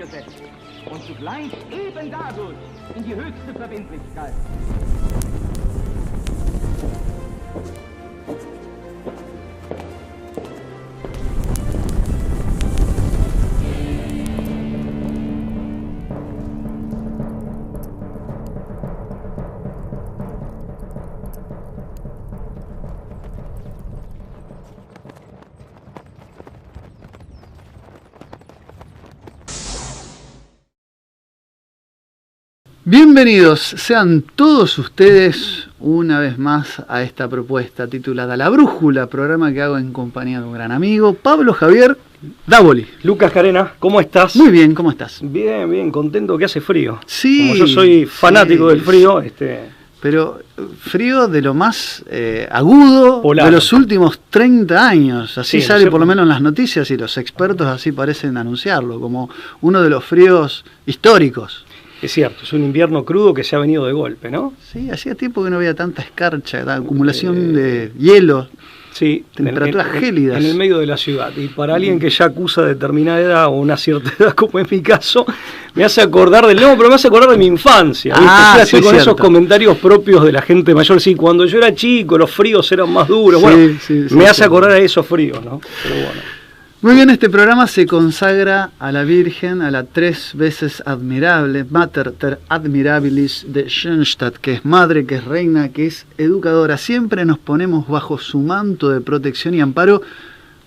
durchgesetzt und zugleich eben dadurch in die höchste Verbindlichkeit. Bienvenidos sean todos ustedes una vez más a esta propuesta titulada La Brújula, programa que hago en compañía de un gran amigo, Pablo Javier Dávoli. Lucas Carena, ¿cómo estás? Muy bien, ¿cómo estás? Bien, bien, contento que hace frío. Sí. Como yo soy fanático del frío, Pero frío de lo más agudo polar, de los últimos 30 años. Así sí, sale no sé, por lo menos en las noticias y los expertos así parecen anunciarlo, como uno de los fríos históricos. Es cierto, es un invierno crudo que se ha venido de golpe, ¿no? Sí, hacía tiempo que no había tanta escarcha, tanta acumulación de hielo, sí, temperaturas gélidas. En el medio de la ciudad. Y para alguien que ya acusa determinada edad o una cierta edad, como es mi caso, me hace acordar pero me hace acordar de mi infancia. ¿Viste? Sí, con cierto. esos comentarios propios de la gente mayor. Sí, cuando yo era chico, los fríos eran más duros. Sí, bueno, sí, me hace sí. acordar a esos fríos, ¿no? Pero bueno. Muy bien, este programa se consagra a la Virgen, a la 3 veces admirable, Mater ter Admirabilis de Schoenstatt, que es madre, que es reina, que es educadora. Siempre nos ponemos bajo su manto de protección y amparo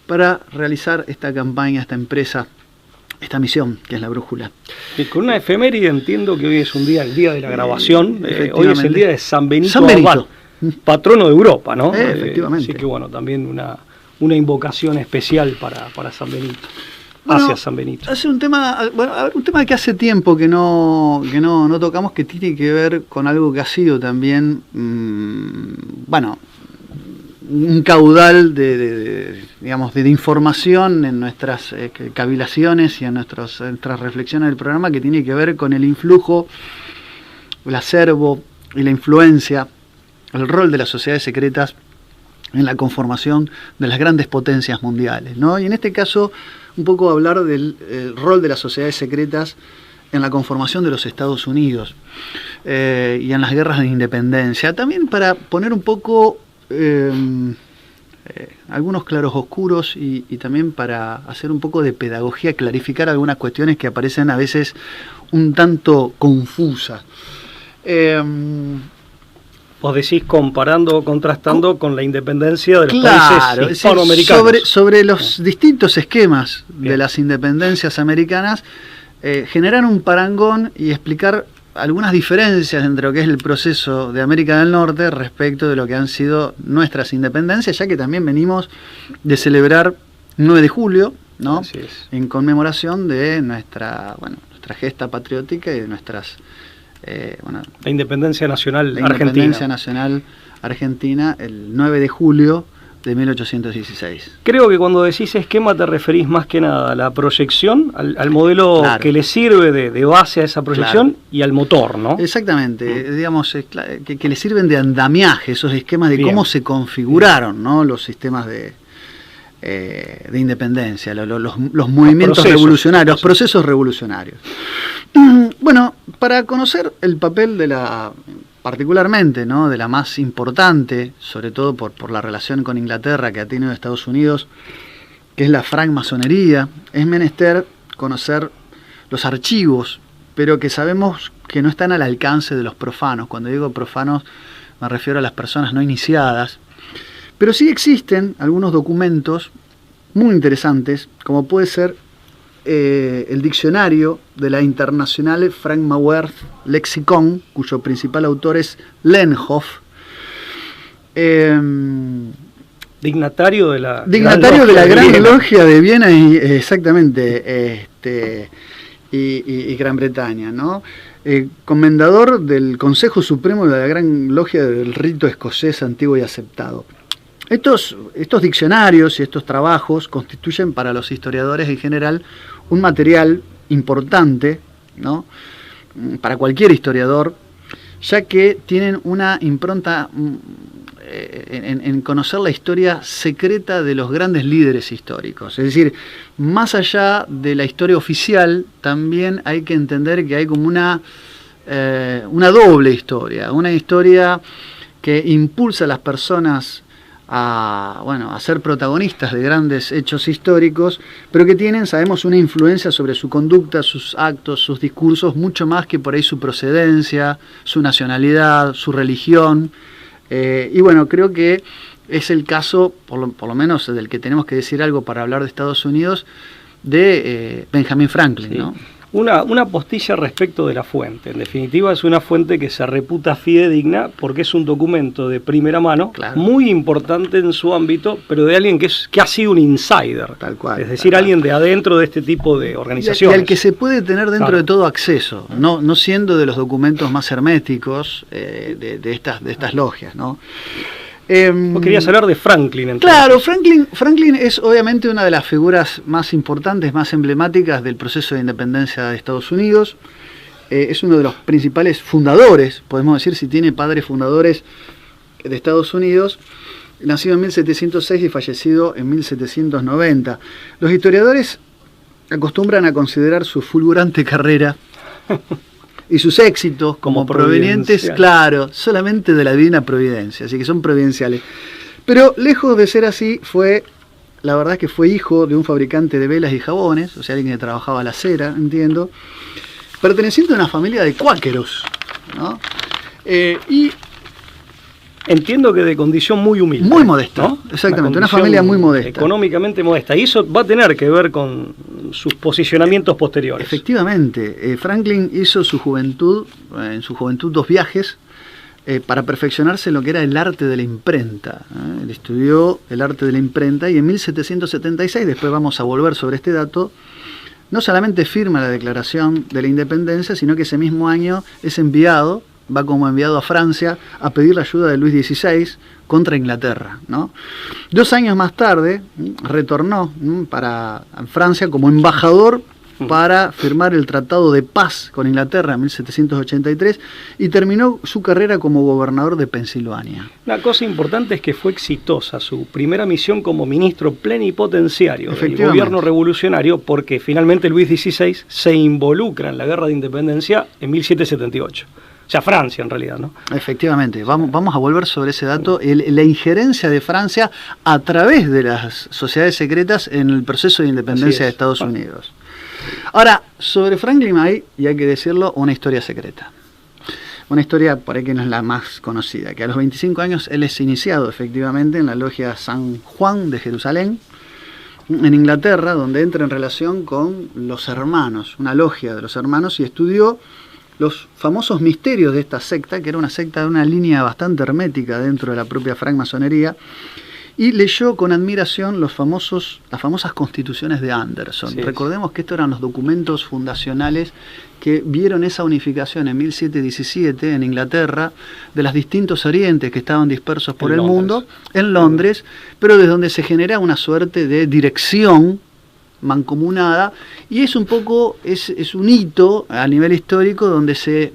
para realizar esta campaña, esta empresa, esta misión, que es la brújula. Y con una efeméride entiendo que hoy es el día de la grabación. Hoy es el día de San Benito, San Benito. Patrono de Europa, ¿no? Efectivamente. Así que bueno, también una invocación especial para San Benito, hacia San Benito. Hace un tema que hace tiempo que no tocamos, que tiene que ver con algo que ha sido también, un caudal de información en nuestras cavilaciones y en nuestras reflexiones del programa, que tiene que ver con el influjo, el acervo y la influencia, el rol de las sociedades secretas en la conformación de las grandes potencias mundiales, ¿no? Y en este caso, un poco hablar del rol de las sociedades secretas en la conformación de los Estados Unidos y en las guerras de independencia. También para poner un poco algunos claroscuros y también para hacer un poco de pedagogía, clarificar algunas cuestiones que aparecen a veces un tanto confusas. Vos decís comparando o contrastando con la independencia de los países hispanoamericanos. Sobre los distintos esquemas de las independencias americanas, generar un parangón y explicar algunas diferencias entre lo que es el proceso de América del Norte respecto de lo que han sido nuestras independencias, ya que también venimos de celebrar 9 de julio, ¿no? Así es. En conmemoración de nuestra gesta patriótica y de nuestras... la Independencia Nacional la Argentina. Independencia Nacional Argentina, el 9 de julio de 1816. Creo que cuando decís esquema te referís más que nada a la proyección, al modelo que le sirve de base a esa proyección y al motor, ¿no? Exactamente, digamos, que le sirven de andamiaje, esos esquemas de cómo se configuraron, ¿no? Los sistemas de independencia, los movimientos revolucionarios, los procesos revolucionarios. Bueno, para conocer el papel particularmente, ¿no?, de la más importante, sobre todo por la relación con Inglaterra que ha tenido Estados Unidos, que es la francmasonería, es menester conocer los archivos, pero que sabemos que no están al alcance de los profanos. Cuando digo profanos me refiero a las personas no iniciadas. Pero sí existen algunos documentos muy interesantes, como puede ser el diccionario de la Internationale Frankmaworth Lexicon, cuyo principal autor es Lenhoff. Dignatario de la Gran Logia de Viena y exactamente y Gran Bretaña, ¿no? Comendador del Consejo Supremo de la Gran Logia del Rito Escocés Antiguo y Aceptado. Estos diccionarios y estos trabajos constituyen para los historiadores en general un material importante, ¿no?, para cualquier historiador, ya que tienen una impronta en conocer la historia secreta de los grandes líderes históricos. Es decir, más allá de la historia oficial, también hay que entender que hay como una doble historia, una historia que impulsa a las personas a ser protagonistas de grandes hechos históricos, pero que tienen, sabemos, una influencia sobre su conducta, sus actos, sus discursos, mucho más que por ahí su procedencia, su nacionalidad, su religión. Y bueno, creo que es el caso, por lo menos del que tenemos que decir algo para hablar de Estados Unidos, de Benjamin Franklin, sí, ¿no? Una postilla respecto de la fuente. En definitiva, es una fuente que se reputa fidedigna porque es un documento de primera mano, claro, muy importante en su ámbito, pero de alguien que ha sido un insider. Tal cual. Es decir, alguien de adentro de este tipo de organizaciones. Y al que se puede tener dentro, claro, de todo acceso, no siendo de los documentos más herméticos de estas logias, ¿no? Vos querías hablar de Franklin, entonces. Claro, Franklin es obviamente una de las figuras más importantes, más emblemáticas del proceso de independencia de Estados Unidos. Es uno de los principales fundadores, podemos decir, si tiene padres fundadores de Estados Unidos. Nacido en 1706 y fallecido en 1790. Los historiadores acostumbran a considerar su fulgurante carrera y sus éxitos como provenientes, claro, solamente de la divina providencia, así que son providenciales. Pero lejos de ser así, la verdad es que fue hijo de un fabricante de velas y jabones, o sea, alguien que trabajaba la cera, entiendo, perteneciente a una familia de cuáqueros, ¿no? Y entiendo que de condición muy humilde. Muy modesta, ¿no? Exactamente, una familia muy modesta. Económicamente modesta. Y eso va a tener que ver con sus posicionamientos posteriores. Efectivamente. Franklin hizo en su juventud 2 viajes para perfeccionarse en lo que era el arte de la imprenta. Él estudió el arte de la imprenta y en 1776, después vamos a volver sobre este dato, no solamente firma la Declaración de la Independencia, sino que ese mismo año va como enviado a Francia a pedir la ayuda de Luis XVI contra Inglaterra, ¿no? 2 años más tarde retornó para Francia como embajador para firmar el Tratado de Paz con Inglaterra en 1783 y terminó su carrera como gobernador de Pensilvania. Una cosa importante es que fue exitosa su primera misión como ministro plenipotenciario del gobierno revolucionario, porque finalmente Luis XVI se involucra en la Guerra de Independencia en 1778. O sea, Francia en realidad, ¿no? Efectivamente, vamos a volver sobre ese dato, la injerencia de Francia a través de las sociedades secretas en el proceso de independencia de Estados Unidos. Ahora, sobre Franklin hay, y hay que decirlo, una historia secreta. Una historia por ahí que no es la más conocida, que a los 25 años él es iniciado efectivamente en la logia San Juan de Jerusalén, en Inglaterra, donde entra en relación con los hermanos, una logia de los hermanos, y estudió los famosos misterios de esta secta, que era una secta de una línea bastante hermética dentro de la propia francmasonería, y leyó con admiración las famosas constituciones de Anderson. Sí. Recordemos que estos eran los documentos fundacionales que vieron esa unificación en 1717 en Inglaterra de los distintos orientes que estaban dispersos por el mundo, en Londres, pero desde donde se genera una suerte de dirección mancomunada, y es un poco, es un hito a nivel histórico donde se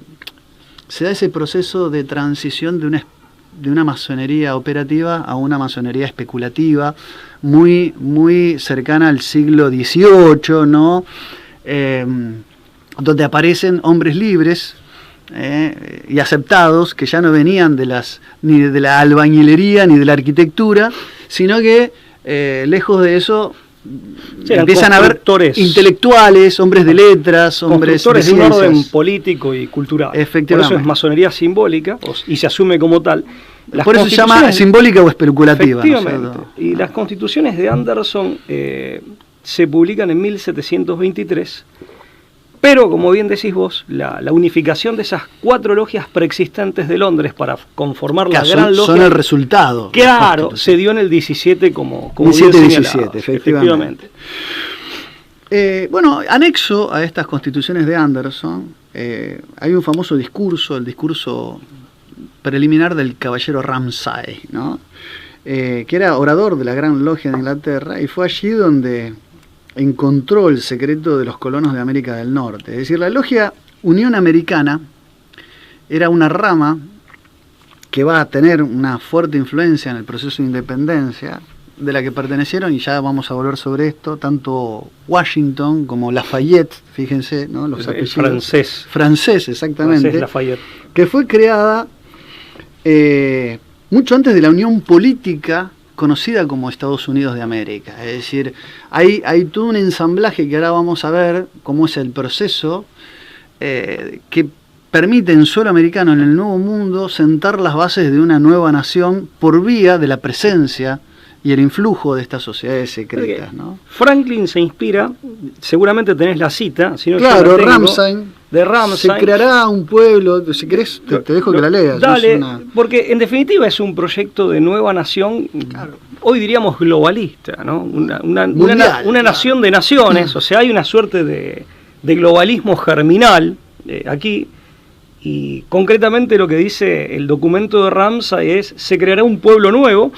da ese proceso de transición de una masonería operativa a una masonería especulativa, muy, muy cercana al siglo XVIII, ¿no? Donde aparecen hombres libres y aceptados, que ya no venían ni de la albañilería ni de la arquitectura, sino que lejos de eso empiezan a haber intelectuales, hombres de letras, hombres de un orden político y cultural. Efectivamente. Por eso es masonería simbólica y se asume como tal. Por eso se llama simbólica o especulativa. Efectivamente. ¿No? Y las constituciones de Anderson se publican en 1723, pero como bien decís vos, la unificación de esas 4 logias preexistentes de Londres para conformar la gran logia son el resultado. Claro, se dio en el 17 como 17, efectivamente. Bueno, anexo a estas constituciones de Anderson, hay un famoso discurso, el discurso preliminar del caballero Ramsay, ¿no? Que era orador de la Gran Logia de Inglaterra, y fue allí donde encontró el secreto de los colonos de América del Norte. Es decir, la Logia Unión Americana era una rama que va a tener una fuerte influencia en el proceso de independencia, de la que pertenecieron, y ya vamos a volver sobre esto, tanto Washington como Lafayette, fíjense, ¿no? Los apellidos. Francés, exactamente. Francés Lafayette. Que fue creada mucho antes de la unión política conocida como Estados Unidos de América. Es decir, hay todo un ensamblaje que ahora vamos a ver cómo es el proceso que permite en suelo americano, en el Nuevo Mundo, sentar las bases de una nueva nación por vía de la presencia y el influjo de estas sociedades secretas, ¿no? Franklin se inspira, seguramente tenés la cita, si no claro, yo la tengo, de Ramsay. Se creará un pueblo, si querés te dejo que la leas. Dale, porque en definitiva es un proyecto de nueva nación, claro, hoy diríamos globalista, ¿no? Una nación de naciones, o sea, hay una suerte de globalismo germinal aquí, y concretamente lo que dice el documento de Ramsay es: se creará un pueblo nuevo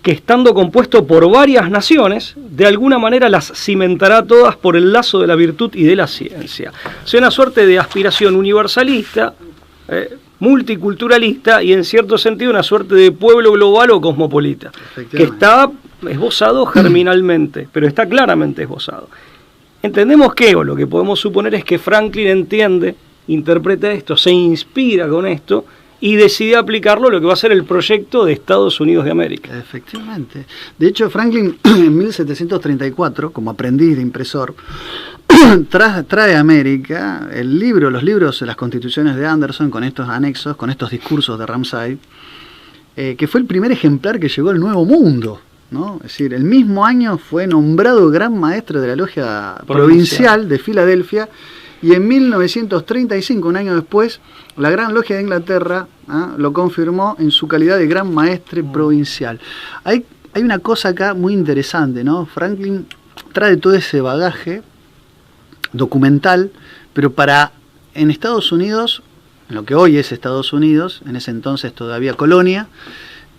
que, estando compuesto por varias naciones, de alguna manera las cimentará todas por el lazo de la virtud y de la ciencia. O sea, una suerte de aspiración universalista, multiculturalista y en cierto sentido una suerte de pueblo global o cosmopolita, que está esbozado germinalmente, pero está claramente esbozado. Entendemos que, o lo que podemos suponer es que Franklin entiende, interpreta esto, se inspira con esto y decide aplicarlo a lo que va a ser el proyecto de Estados Unidos de América. Efectivamente. De hecho, Franklin en 1734, como aprendiz de impresor, trae a América los libros de las constituciones de Anderson, con estos anexos, con estos discursos de Ramsay, que fue el primer ejemplar que llegó al Nuevo Mundo, ¿no? Es decir, el mismo año fue nombrado gran maestre de la logia provincial de Filadelfia, y en 1935, un año después, la Gran Logia de Inglaterra lo confirmó en su calidad de gran maestre provincial. Hay una cosa acá muy interesante, ¿no? Franklin trae todo ese bagaje documental, pero en Estados Unidos, en lo que hoy es Estados Unidos, en ese entonces todavía colonia,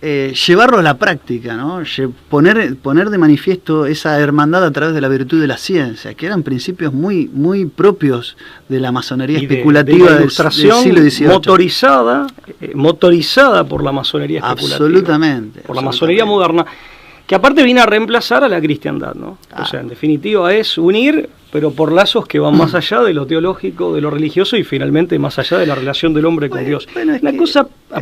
llevarlo a la práctica, ¿no? Poner de manifiesto esa hermandad a través de la virtud de la ciencia, que eran principios muy, muy propios de la masonería especulativa del siglo XVIII. Motorizada por la masonería especulativa. Absolutamente. Por la masonería moderna, que aparte viene a reemplazar a la cristiandad, ¿no? O sea, en definitiva es unir, pero por lazos que van más allá de lo teológico, de lo religioso y finalmente más allá de la relación del hombre con Dios.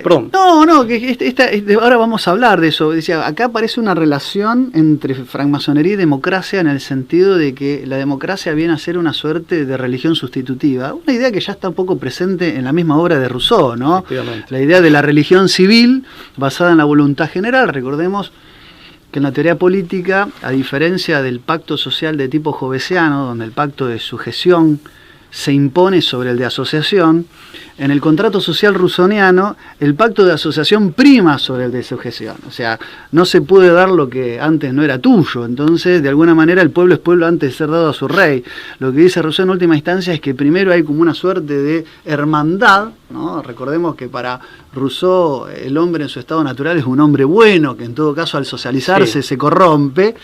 Perdón. Ahora vamos a hablar de eso. Decía, acá aparece una relación entre francmasonería y democracia, en el sentido de que la democracia viene a ser una suerte de religión sustitutiva. Una idea que ya está un poco presente en la misma obra de Rousseau, ¿no? La idea de la religión civil basada en la voluntad general. Recordemos que en la teoría política, a diferencia del pacto social de tipo hobbesiano, donde el pacto de sujeción se impone sobre el de asociación, en el contrato social rusoniano el pacto de asociación prima sobre el de sujeción. O sea, no se puede dar lo que antes no era tuyo. Entonces, de alguna manera, el pueblo es pueblo antes de ser dado a su rey. Lo que dice Rousseau en última instancia es que primero hay como una suerte de hermandad, ¿no? Recordemos que para Rousseau el hombre en su estado natural es un hombre bueno, que en todo caso al socializarse se corrompe.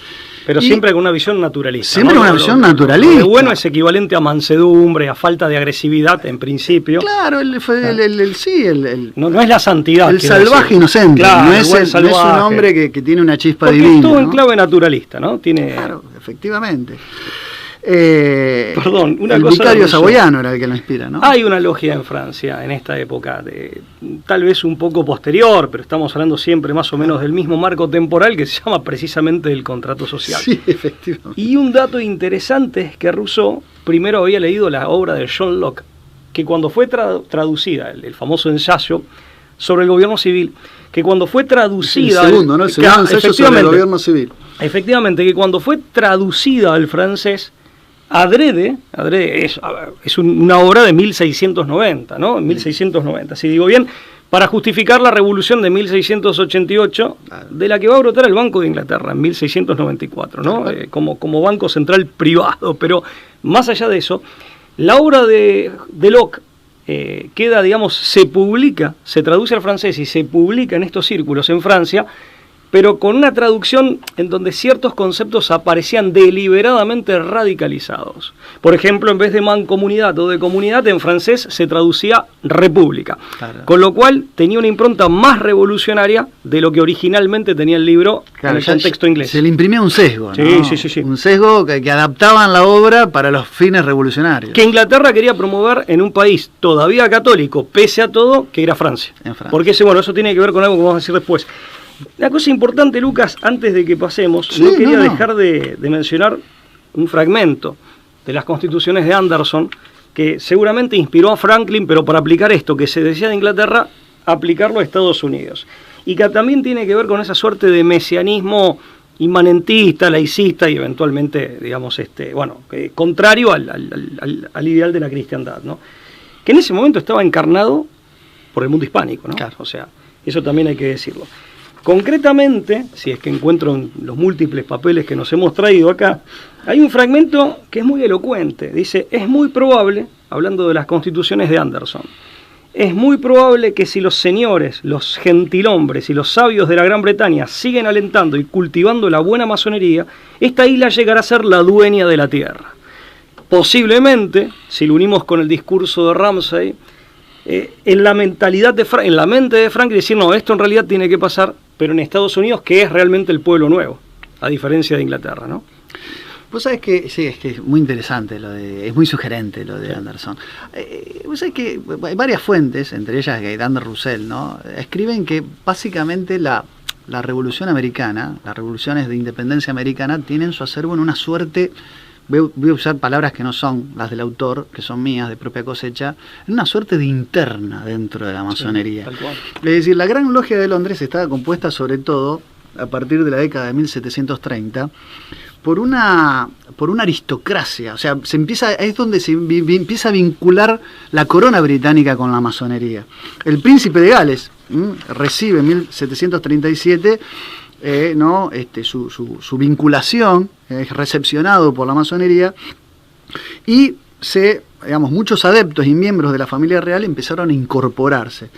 Pero siempre con una visión naturalista. Siempre con una visión naturalista. Lo bueno es equivalente a mansedumbre, a falta de agresividad en principio. Claro, no es la santidad. El salvaje inocente, claro, no es un hombre que tiene una chispa divina. Es todo en clave naturalista, ¿no? Claro, efectivamente. Perdón, el vicario saboyano era el que lo inspira, ¿no? Hay una logia en Francia en esta época, tal vez un poco posterior, pero estamos hablando siempre más o menos del mismo marco temporal, que se llama precisamente el contrato social. Sí, efectivamente. Y un dato interesante es que Rousseau primero había leído la obra de John Locke, que cuando fue traducida, el famoso ensayo sobre el gobierno civil, que cuando fue traducida... El segundo, ¿no? El segundo ensayo sobre el gobierno civil. Efectivamente, que cuando fue traducida al francés, adrede es una obra de 1690, ¿no? En 1690, si digo bien, para justificar la revolución de 1688, de la que va a brotar el Banco de Inglaterra en 1694, ¿no? Como banco central privado. Pero más allá de eso, la obra de Locke queda, digamos, se publica, se traduce al francés y se publica en estos círculos en Francia, pero con una traducción en donde ciertos conceptos aparecían deliberadamente radicalizados. Por ejemplo, en vez de mancomunidad o de comunidad, en francés se traducía república. Claro. Con lo cual tenía una impronta más revolucionaria de lo que originalmente tenía el libro, claro, en el contexto inglés. Se le imprimía un sesgo, ¿no? Sí. Un sesgo que adaptaban la obra para los fines revolucionarios. Que Inglaterra quería promover en un país todavía católico, pese a todo, que era Francia. Porque eso tiene que ver con algo que vamos a decir después. Una cosa importante, Lucas, antes de que pasemos, no quería dejar de mencionar un fragmento de las constituciones de Anderson que seguramente inspiró a Franklin, pero para aplicar esto que se decía de Inglaterra, aplicarlo a Estados Unidos. Y que también tiene que ver con esa suerte de mesianismo inmanentista, laicista y eventualmente, digamos, contrario al ideal de la cristiandad, ¿no? Que en ese momento estaba encarnado por el mundo hispánico, ¿no? Claro. O sea, eso también hay que decirlo. Concretamente, si es que encuentro en los múltiples papeles que nos hemos traído acá, hay un fragmento que es muy elocuente. Dice, es muy probable, hablando de las constituciones de Anderson, es muy probable que si los señores, los gentilhombres y los sabios de la Gran Bretaña siguen alentando y cultivando la buena masonería, esta isla llegará a ser la dueña de la tierra. Posiblemente, si lo unimos con el discurso de Ramsay, en la mentalidad en la mente de Franklin, decir, no, esto en realidad tiene que pasar, pero en Estados Unidos, que es realmente el pueblo nuevo, a diferencia de Inglaterra, ¿no? Vos sabés que, sí, es que es muy interesante, es muy sugerente lo de Anderson. Vos sabés que hay varias fuentes, entre ellas Gaydar Roussel, ¿no? Escriben que básicamente la revolución americana, las revoluciones de independencia americana, tienen su acervo en una suerte, voy a usar palabras que no son las del autor, que son mías, de propia cosecha, en una suerte de interna dentro de la masonería. Sí, es decir, la Gran Logia de Londres estaba compuesta sobre todo, a partir de la década de 1730, por una aristocracia. O sea, es donde se empieza a vincular la corona británica con la masonería. El príncipe de Gales recibe en 1737 su vinculación, es recepcionado por la masonería, y muchos adeptos y miembros de la familia real empezaron a incorporarse.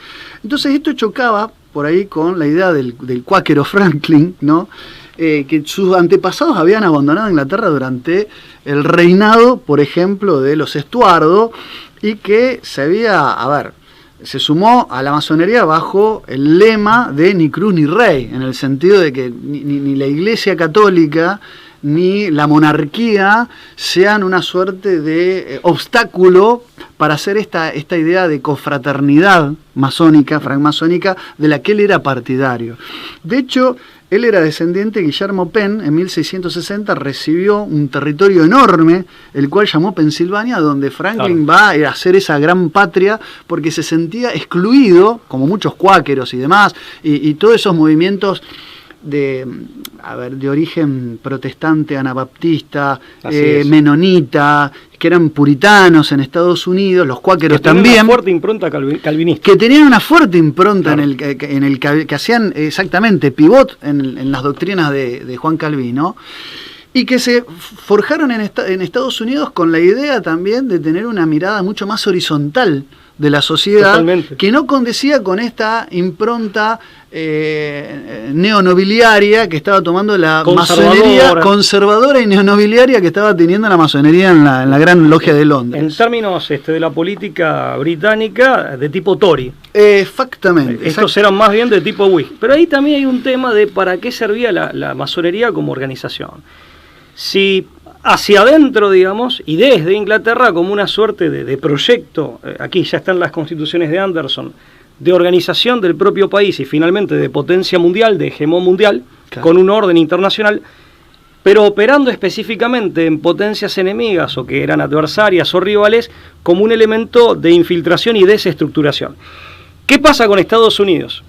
Entonces esto chocaba por ahí con la idea del cuáquero Franklin, ¿no? Que sus antepasados habían abandonado Inglaterra durante el reinado, por ejemplo, de los Estuardo, y que se sumó a la masonería bajo el lema de ni cruz ni rey, en el sentido de que ni la Iglesia Católica ni la monarquía sean una suerte de obstáculo para hacer esta idea de confraternidad masónica, francmasónica, de la que él era partidario. De hecho, él era descendiente de Guillermo Penn. En 1660 recibió un territorio enorme, el cual llamó Pensilvania, donde Franklin va a hacer esa gran patria, porque se sentía excluido, como muchos cuáqueros y demás, y todos esos movimientos de origen protestante, anabaptista, menonita, que eran puritanos en Estados Unidos, los cuáqueros también. Que tenían una fuerte impronta calvinista. Que tenían una fuerte impronta, claro, que hacían exactamente pivot en las doctrinas de Juan Calvino, y que se forjaron en Estados Unidos con la idea también de tener una mirada mucho más horizontal de la sociedad. Totalmente. Que no condecía con esta impronta neonobiliaria que estaba tomando la masonería, conservadora y neonobiliaria que estaba teniendo la masonería en la Gran Logia de Londres. En términos de la política británica, de tipo Tory. Exactamente. Estos eran más bien de tipo Whig. Pero ahí también hay un tema de para qué servía la masonería como organización. Si hacia adentro, digamos, y desde Inglaterra como una suerte de proyecto, aquí ya están las constituciones de Anderson, de organización del propio país y finalmente de potencia mundial, de hegemón mundial, claro, con un orden internacional, pero operando específicamente en potencias enemigas o que eran adversarias o rivales como un elemento de infiltración y desestructuración. ¿Qué pasa con Estados Unidos?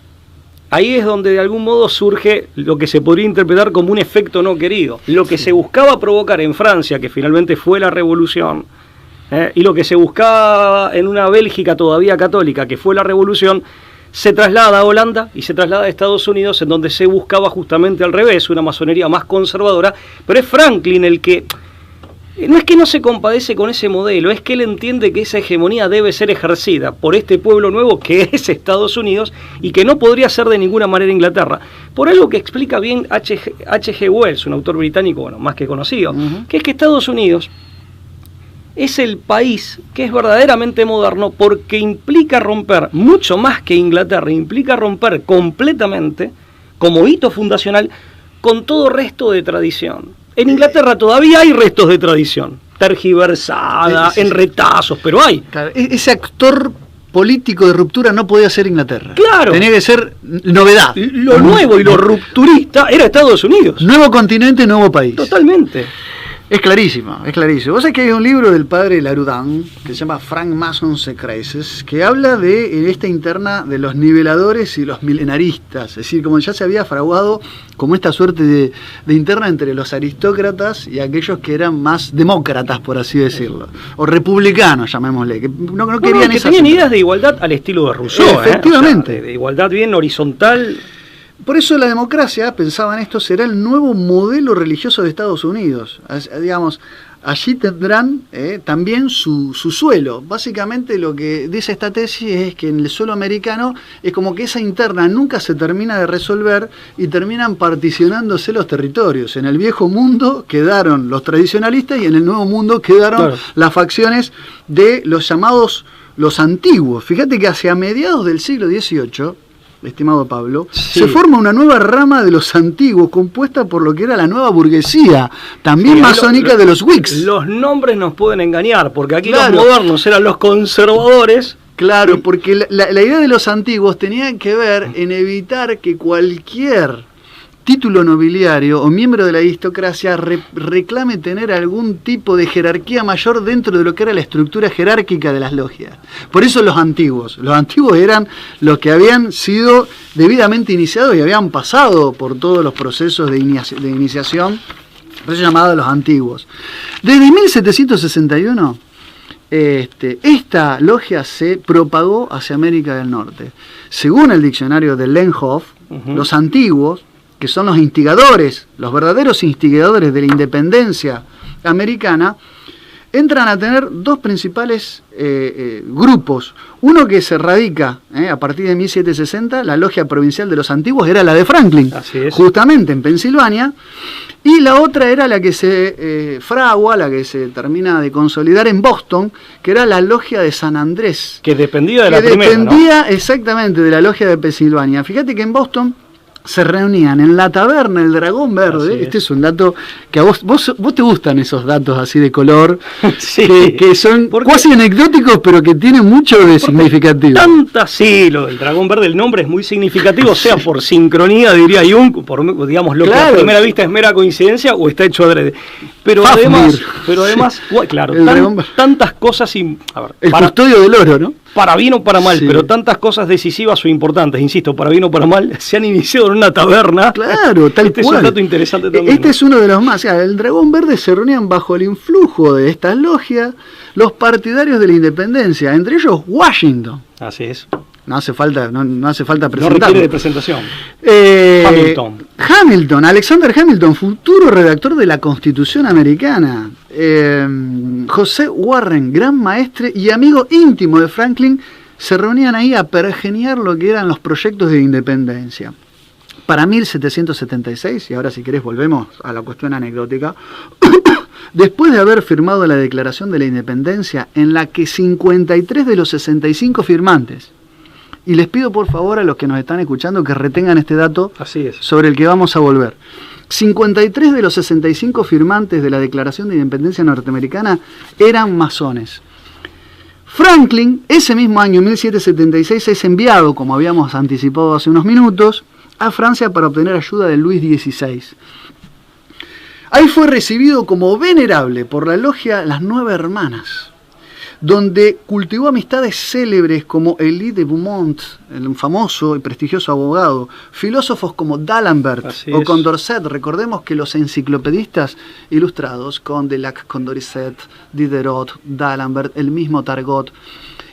Ahí es donde de algún modo surge lo que se podría interpretar como un efecto no querido. Lo que se buscaba provocar en Francia, que finalmente fue la revolución, y lo que se buscaba en una Bélgica todavía católica, que fue la revolución, se traslada a Holanda y se traslada a Estados Unidos, en donde se buscaba justamente al revés, una masonería más conservadora, pero es Franklin el que No es que no se compadece con ese modelo, es que él entiende que esa hegemonía debe ser ejercida por este pueblo nuevo que es Estados Unidos y que no podría ser de ninguna manera Inglaterra. Por algo que explica bien H.G. Wells, un autor británico, bueno, más que conocido, que es que Estados Unidos es el país que es verdaderamente moderno porque implica romper, mucho más que Inglaterra, implica romper completamente, como hito fundacional, con todo resto de tradición. En Inglaterra todavía hay restos de tradición, tergiversada, en retazos, pero hay. Claro, ese actor político de ruptura no podía ser Inglaterra. Claro. Tenía que ser novedad. Lo nuevo y lo rupturista era Estados Unidos. Nuevo continente, nuevo país. Totalmente. Es clarísimo, es clarísimo. Vos sabés que hay un libro del padre Larudan que se llama Frank Mason's Crisis, que habla de esta interna de los niveladores y los milenaristas. Es decir, como ya se había fraguado como esta suerte de interna entre los aristócratas y aquellos que eran más demócratas, por así decirlo. O republicanos, llamémosle. Que no querían que tenían ideas de igualdad al estilo de Rousseau. Efectivamente. O sea, de igualdad bien horizontal. Por eso la democracia, pensaban esto, será el nuevo modelo religioso de Estados Unidos. Digamos, allí tendrán también su suelo. Básicamente lo que dice esta tesis es que en el suelo americano es como que esa interna nunca se termina de resolver y terminan particionándose los territorios. En el viejo mundo quedaron los tradicionalistas y en el nuevo mundo quedaron las facciones de los llamados los antiguos. Fíjate que hacia mediados del siglo XVIII, estimado Pablo, se forma una nueva rama de los antiguos compuesta por lo que era la nueva burguesía, también masónica de los Whigs. Los nombres nos pueden engañar, porque aquí los modernos eran los conservadores. Claro, porque la idea de los antiguos tenía que ver en evitar que cualquier título nobiliario o miembro de la aristocracia reclame tener algún tipo de jerarquía mayor dentro de lo que era la estructura jerárquica de las logias. Por eso los antiguos eran los que habían sido debidamente iniciados y habían pasado por todos los procesos de iniciación, por eso llamados los antiguos. Desde 1761 esta logia se propagó hacia América del Norte. Según el diccionario de Lenhoff, los antiguos, que son los instigadores, los verdaderos instigadores de la independencia americana, entran a tener dos principales grupos. Uno que se radica a partir de 1760, la logia provincial de los antiguos era la de Franklin, justamente en Pensilvania, y la otra era la que se fragua, la que se termina de consolidar en Boston, que era la logia de San Andrés. Que dependía de la primera, ¿no? Exactamente de la logia de Pensilvania. Fíjate que en Boston se reunían en la taberna El Dragón Verde. Este es un dato que a vos te gustan esos datos así de color, que son casi anecdóticos, pero que tienen mucho de significativo. Lo del Dragón Verde, el nombre es muy significativo, sea por sincronía, diría Jung, por, digamos, lo que a primera vista es mera coincidencia o está hecho adrede. Pero además, claro, tantas cosas, el custodio del oro, ¿no? Para bien o para mal, pero tantas cosas decisivas o importantes, insisto, para bien o para mal, se han iniciado en una taberna. Claro, tal cual. Es un dato interesante también. Este es uno de los más. El Dragón Verde se reunían bajo el influjo de estas logias los partidarios de la independencia, entre ellos Washington. Así es. No hace falta presentarlo. No requiere de presentación. Hamilton, Alexander Hamilton, futuro redactor de la Constitución Americana. José Warren, gran maestre y amigo íntimo de Franklin, se reunían ahí a pergeniar lo que eran los proyectos de independencia. Para 1776, y ahora si querés volvemos a la cuestión anecdótica, después de haber firmado la Declaración de la Independencia, en la que 53 de los 65 firmantes, y les pido por favor a los que nos están escuchando que retengan este dato sobre el que vamos a volver. 53 de los 65 firmantes de la Declaración de Independencia norteamericana eran masones. Franklin, ese mismo año, 1776, es enviado, como habíamos anticipado hace unos minutos, a Francia para obtener ayuda de Luis XVI. Ahí fue recibido como venerable por la logia Las Nueve Hermanas, donde cultivó amistades célebres como Elie de Beaumont, el famoso y prestigioso abogado, filósofos como D'Alembert o Condorcet. Recordemos que los enciclopedistas ilustrados, Condillac, Condorcet, Diderot, D'Alembert, el mismo Targot,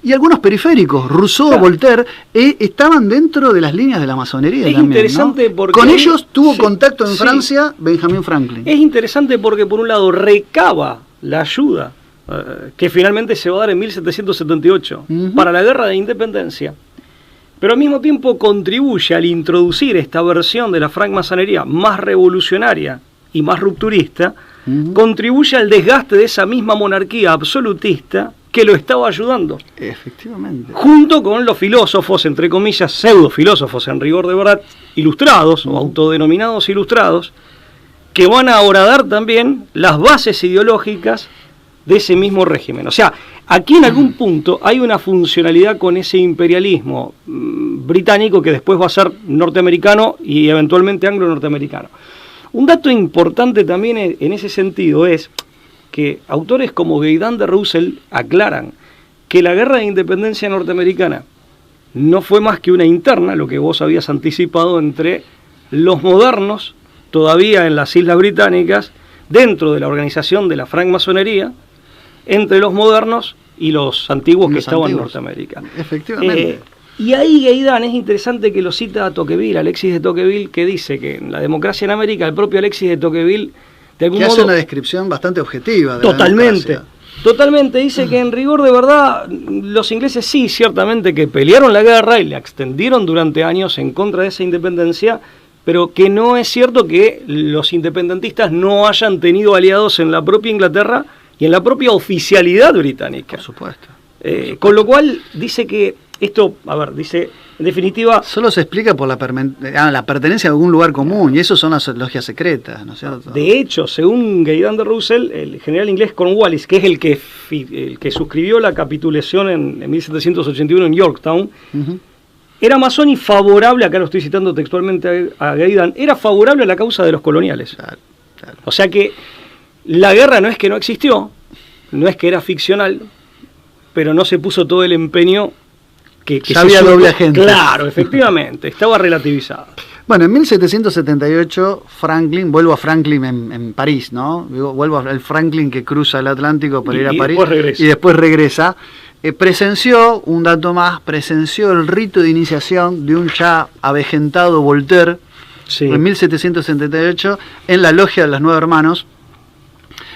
y algunos periféricos, Rousseau, Voltaire, estaban dentro de las líneas de la masonería. Es también, interesante, ¿no? Porque con ellos tuvo contacto en Francia Benjamin Franklin. Es interesante porque por un lado recaba la ayuda que finalmente se va a dar en 1778 para la guerra de independencia, pero al mismo tiempo contribuye al introducir esta versión de la francmasonería más revolucionaria y más rupturista, contribuye al desgaste de esa misma monarquía absolutista que lo estaba ayudando. Efectivamente. Junto con los filósofos, entre comillas, pseudo-filósofos en rigor de verdad, ilustrados o autodenominados ilustrados, que van a horadar también las bases ideológicas de ese mismo régimen. O sea, aquí en algún punto hay una funcionalidad con ese imperialismo británico que después va a ser norteamericano y eventualmente anglo-norteamericano. Un dato importante también en ese sentido es que autores como Gaydon de Roussel aclaran que la guerra de independencia norteamericana no fue más que una interna, lo que vos habías anticipado, entre los modernos, todavía en las Islas Británicas, dentro de la organización de la francmasonería, entre los modernos y los antiguos que estaban en Norteamérica. Efectivamente. Y ahí Gaydon es interesante que lo cita a Tocqueville, Alexis de Tocqueville, que dice que en la democracia en América, el propio Alexis de Tocqueville, de algún modo, hace una descripción bastante objetiva de totalmente, la democracia. Totalmente, dice que en rigor de verdad los ingleses sí, ciertamente que pelearon la guerra y la extendieron durante años en contra de esa independencia, pero que no es cierto que los independentistas no hayan tenido aliados en la propia Inglaterra y en la propia oficialidad británica. Por supuesto. Con lo cual dice que esto, dice, en definitiva... Solo se explica por la pertenencia a algún lugar común, y eso son las logias secretas, ¿no es cierto? De hecho, según Gaydon de Roussel, el general inglés Cornwallis, que es el que suscribió la capitulación en 1781 en Yorktown, era masón y favorable, acá lo estoy citando textualmente a Gaydon, era favorable a la causa de los coloniales. Claro. O sea que la guerra no es que no existió, no es que era ficcional, pero no se puso todo el empeño que ya había doble agente. Claro, efectivamente, estaba relativizado. Bueno, en 1778 Franklin, vuelvo a Franklin en París, ¿no? Vuelvo al Franklin que cruza el Atlántico para ir a París y después regresa. Presenció, un dato más, presenció el rito de iniciación de un ya avejentado Voltaire en 1778 en la logia de los Nueve Hermanos,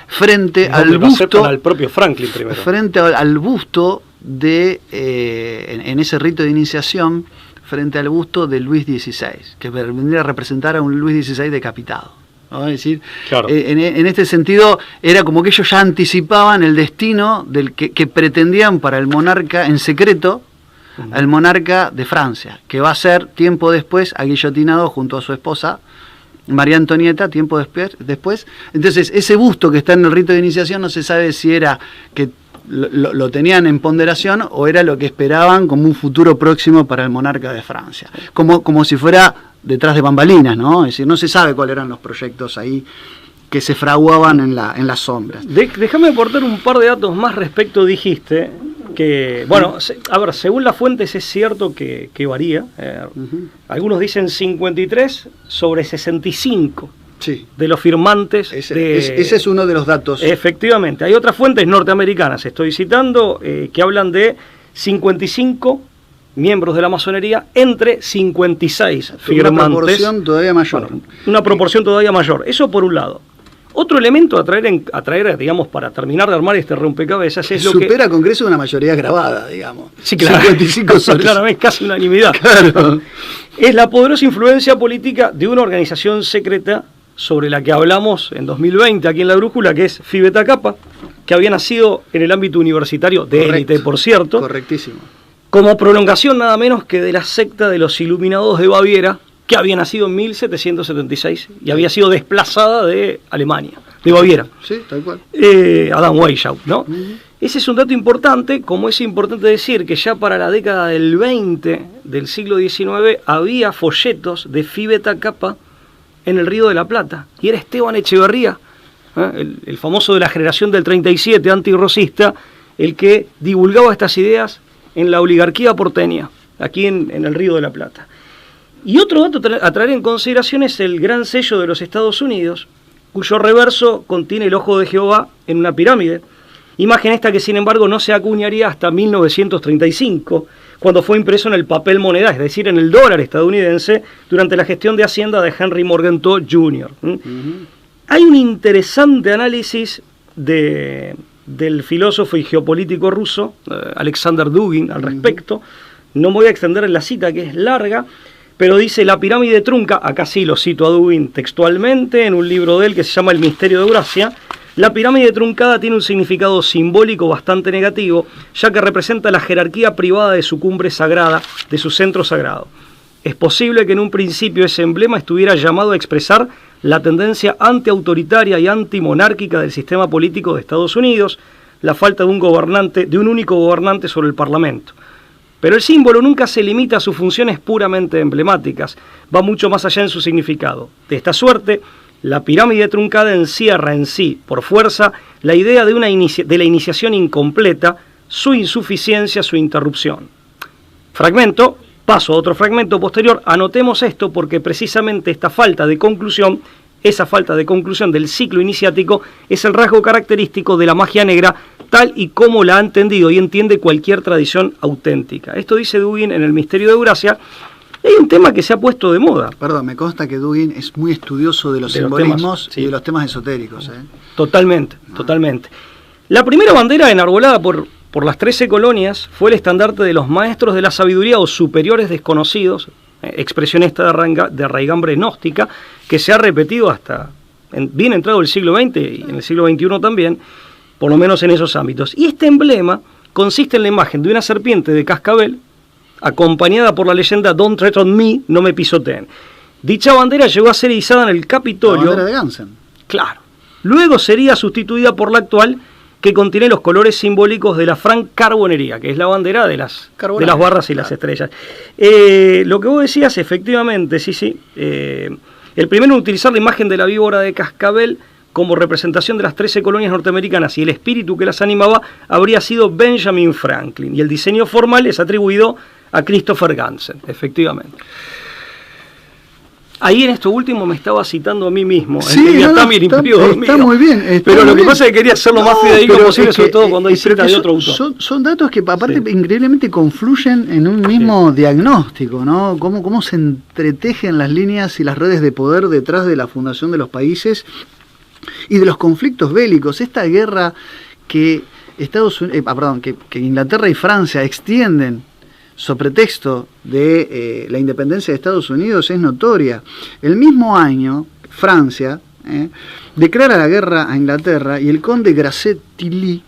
frente al busto al propio Franklin primero. Frente al busto de en ese rito de iniciación, frente al busto de Luis XVI, que vendría a representar a un Luis XVI decapitado, ¿no? Es decir, claro. En este sentido era como que ellos ya anticipaban el destino del que pretendían para el monarca en secreto, al monarca de Francia, que va a ser tiempo después aguillotinado junto a su esposa María Antonieta, tiempo después. Entonces, ese busto que está en el rito de iniciación no se sabe si era que lo tenían en ponderación o era lo que esperaban como un futuro próximo para el monarca de Francia. Como si fuera detrás de bambalinas, ¿no? Es decir, no se sabe cuáles eran los proyectos ahí que se fraguaban en las sombras. Déjame aportar un par de datos más respecto, dijiste, que, bueno, según las fuentes es cierto que varía. Algunos dicen 53 sobre 65 de los firmantes. Ese es uno de los datos. Efectivamente. Hay otras fuentes norteamericanas, estoy citando, que hablan de 55 miembros de la masonería entre 56 firmantes. Una proporción todavía mayor. Bueno, una proporción todavía mayor. Eso por un lado. Otro elemento a traer, digamos, para terminar de armar este rompecabezas es lo que... Supera Congreso una mayoría grabada, digamos. Sí, claro. 55 soles. Claro, es casi unanimidad. Claro. Es la poderosa influencia política de una organización secreta sobre la que hablamos en 2020 aquí en La Brújula, que es Phi Beta Kappa, que había nacido en el ámbito universitario de élite, por cierto. Correctísimo. Como prolongación nada menos que de la secta de los Iluminados de Baviera, que había nacido en 1776 y había sido desplazada de Alemania, de Baviera. Sí, tal cual. Adam Weishaupt, ¿no? Ese es un dato importante, como es importante decir que ya para la década del 20 del siglo XIX había folletos de Phi Beta Kappa en el Río de la Plata, y era Esteban Echeverría, el famoso de la generación del 37, antirrocista, el que divulgaba estas ideas en la oligarquía porteña, aquí en el Río de la Plata. Y otro dato a traer en consideración es el gran sello de los Estados Unidos, cuyo reverso contiene el ojo de Jehová en una pirámide, imagen esta que sin embargo no se acuñaría hasta 1935, cuando fue impreso en el papel moneda, es decir, en el dólar estadounidense, durante la gestión de Hacienda de Henry Morgenthau Jr. Hay un interesante análisis del filósofo y geopolítico ruso Alexander Dugin al respecto. No me voy a extender en la cita, que es larga, pero dice: la pirámide trunca, acá sí lo cito a Dugin textualmente, en un libro de él que se llama El misterio de Eurasia. La pirámide truncada tiene un significado simbólico bastante negativo, ya que representa la jerarquía privada de su cumbre sagrada, de su centro sagrado. Es posible que en un principio ese emblema estuviera llamado a expresar la tendencia antiautoritaria y antimonárquica del sistema político de Estados Unidos, la falta de un único gobernante sobre el Parlamento. Pero el símbolo nunca se limita a sus funciones puramente emblemáticas, va mucho más allá en su significado. De esta suerte, la pirámide truncada encierra en sí, por fuerza, la idea de la iniciación incompleta, su insuficiencia, su interrupción. Fragmento, paso a otro fragmento posterior. Anotemos esto porque precisamente esa falta de conclusión del ciclo iniciático es el rasgo característico de la magia negra, tal y como la ha entendido y entiende cualquier tradición auténtica. Esto dice Dugin en El misterio de Eurasia. Hay un tema que se ha puesto de moda. Perdón, me consta que Dugin es muy estudioso de los simbolismos y de los temas esotéricos. Totalmente. La primera bandera enarbolada por las 13 colonias fue el estandarte de los maestros de la sabiduría o superiores desconocidos, expresión esta de raigambre gnóstica, que se ha repetido hasta bien entrado el siglo XX y en el siglo XXI también, por lo menos en esos ámbitos. Y este emblema consiste en la imagen de una serpiente de cascabel, acompañada por la leyenda Don't Tread on Me, no me pisoteen. Dicha bandera llegó a ser izada en el Capitolio. La bandera de Gansen. Claro. Luego sería sustituida por la actual, que contiene los colores simbólicos de la francarbonería, que es la bandera de las barras y las estrellas. Lo que vos decías, efectivamente, sí. El primero en utilizar la imagen de la víbora de cascabel como representación de las 13 colonias norteamericanas y el espíritu que las animaba habría sido Benjamin Franklin, y el diseño formal es atribuido a Christopher Gansen, efectivamente. Ahí en esto último me estaba citando a mí mismo. Sí, está muy bien. Pero lo que pasa es que quería hacerlo más fidedigno posible, sobre todo cuando hay cita de otro autor. Son datos que aparte increíblemente confluyen en un mismo diagnóstico, ¿no? Cómo se entretejen las líneas y las redes de poder detrás de la fundación de los países y de los conflictos bélicos. Esta guerra que que Inglaterra y Francia extienden sobre pretexto de la independencia de Estados Unidos es notoria. El mismo año, Francia declara la guerra a Inglaterra y el conde Grasset-Tilly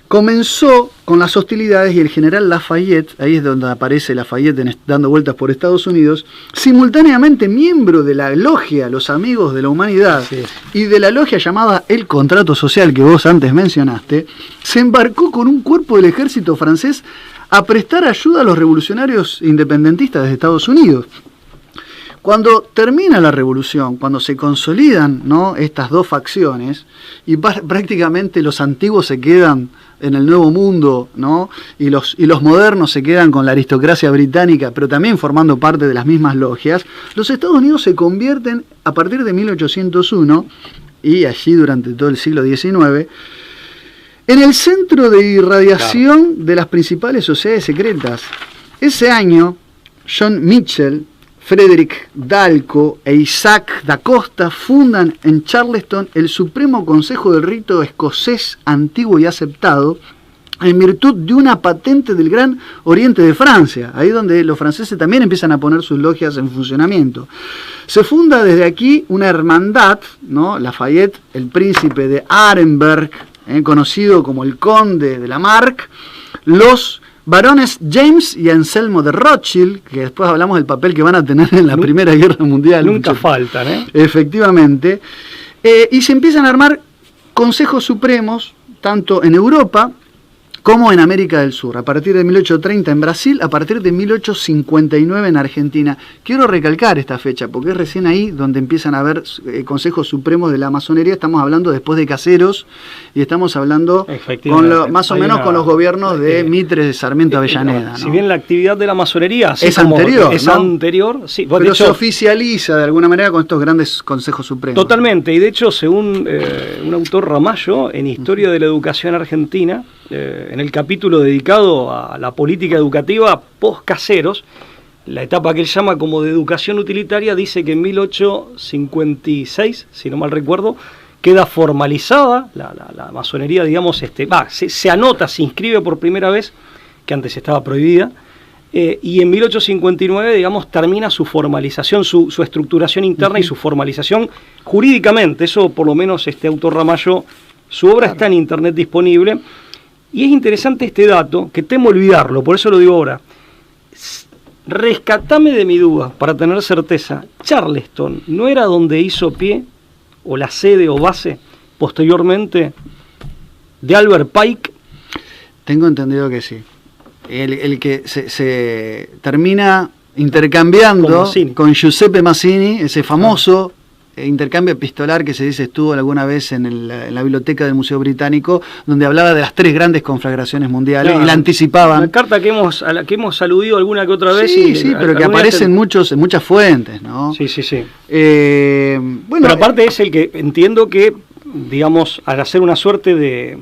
comenzó con las hostilidades, y el general Lafayette, ahí es donde aparece Lafayette dando vueltas por Estados Unidos, simultáneamente miembro de la logia Los Amigos de la Humanidad y de la logia llamada El Contrato Social, que vos antes mencionaste, se embarcó con un cuerpo del ejército francés a prestar ayuda a los revolucionarios independentistas de Estados Unidos. Cuando termina la revolución, cuando se consolidan, ¿no?, estas dos facciones, y prácticamente los antiguos se quedan en el Nuevo Mundo, ¿no?, y los modernos se quedan con la aristocracia británica, pero también formando parte de las mismas logias, los Estados Unidos se convierten, a partir de 1801, y allí durante todo el siglo XIX, en el centro de irradiación de las principales sociedades secretas. Ese año, John Mitchell, Frederick Dalco e Isaac da Costa fundan en Charleston el Supremo Consejo del Rito Escocés Antiguo y Aceptado, en virtud de una patente del Gran Oriente de Francia, ahí donde los franceses también empiezan a poner sus logias en funcionamiento. Se funda desde aquí una hermandad, ¿no? Lafayette, el príncipe de Arenberg, conocido como el conde de Lamarck, los varones James y Anselmo de Rothschild, que después hablamos del papel que van a tener en la Primera Guerra Mundial. Nunca faltan, ¿eh? Efectivamente. Y se empiezan a armar consejos supremos, tanto en Europa como en América del Sur, a partir de 1830 en Brasil, a partir de 1859 en Argentina. Quiero recalcar esta fecha, porque es recién ahí donde empiezan a haber consejos supremos de la masonería. Estamos hablando después de Caseros, y estamos hablando más o menos con los gobiernos de Mitre, de Sarmiento, Avellaneda, ¿no? Si bien la actividad de la masonería es anterior, sí, pero hecho, se oficializa de alguna manera con estos grandes consejos supremos. Totalmente, y de hecho, según un autor Ramallo, en Historia de la Educación Argentina, en el capítulo dedicado a la política educativa post-Caseros, la etapa que él llama como de educación utilitaria, dice que en 1856, si no mal recuerdo, queda formalizada la masonería, digamos, se anota, se inscribe por primera vez, que antes estaba prohibida, y en 1859, digamos, termina su formalización, su estructuración interna y su formalización jurídicamente. Eso, por lo menos, este autor Ramallo, su obra está en internet disponible. Y es interesante este dato, que temo olvidarlo, por eso lo digo ahora. Rescatame de mi duda, para tener certeza. Charleston, ¿no era donde hizo pie, o la sede o base, posteriormente, de Albert Pike? Tengo entendido que sí. El que se termina intercambiando con Giuseppe Mazzini, ese famoso intercambio epistolar que se dice estuvo alguna vez en la biblioteca del Museo Británico, donde hablaba de las 3 grandes conflagraciones mundiales, claro, y la anticipaban. Una carta a la que hemos aludido alguna que otra vez. Sí, pero que aparece en muchas fuentes, ¿no? Sí. Bueno, pero aparte es el que entiendo que, digamos, al hacer una suerte de...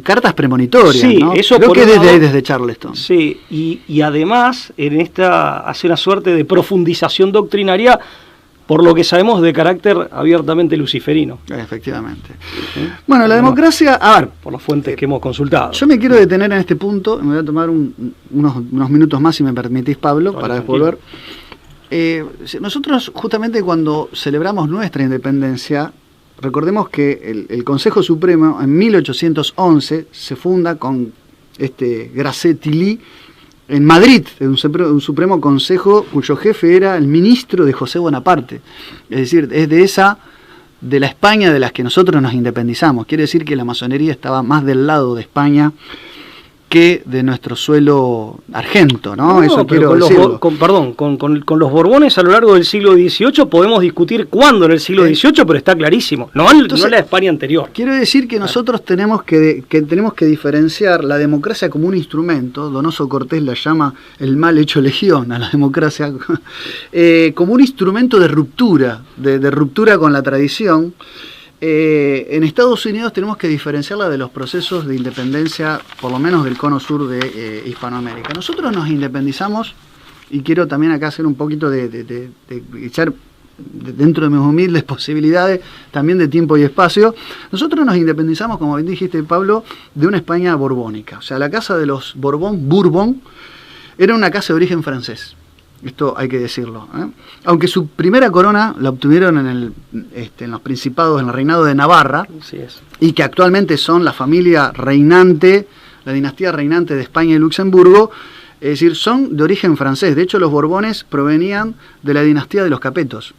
cartas premonitorias, sí, ¿no? Eso creo que desde Charleston. Sí, y además en esta hace una suerte de profundización doctrinaria, por lo que sabemos, de carácter abiertamente luciferino. Efectivamente. ¿Sí? Bueno, la democracia, a ver, por las fuentes que hemos consultado. Yo me quiero detener en este punto, me voy a tomar unos minutos más, si me permitís, Pablo, para después volver. Nosotros, justamente cuando celebramos nuestra independencia, recordemos que el Consejo Supremo en 1811 se funda con Gracet Tilly en Madrid, un Supremo Consejo cuyo jefe era el ministro de José Bonaparte. Es decir, es de la España de las que nosotros nos independizamos. Quiere decir que la masonería estaba más del lado de España que de nuestro suelo argento, ¿no? Eso quiero decirlo. Con los Borbones a lo largo del siglo XVIII podemos discutir cuándo en el siglo XVIII, pero está clarísimo, no la España anterior. Quiero decir que nosotros tenemos que diferenciar la democracia como un instrumento. Donoso Cortés la llama el mal hecho legión a la democracia, como un instrumento de ruptura, de ruptura con la tradición. En Estados Unidos tenemos que diferenciarla de los procesos de independencia, por lo menos del cono sur de Hispanoamérica. Nosotros nos independizamos, y quiero también acá hacer un poquito de echar dentro de mis humildes posibilidades, también de tiempo y espacio. Nosotros nos independizamos, como bien dijiste, Pablo, de una España borbónica. O sea, la casa de los Bourbon, era una casa de origen francés. Esto hay que decirlo, ¿eh? Aunque su primera corona la obtuvieron en los principados, en el reinado de Navarra, así es, y que actualmente son la familia reinante, la dinastía reinante de España y Luxemburgo, es decir, son de origen francés. De hecho, los Borbones provenían de la dinastía de los Capetos.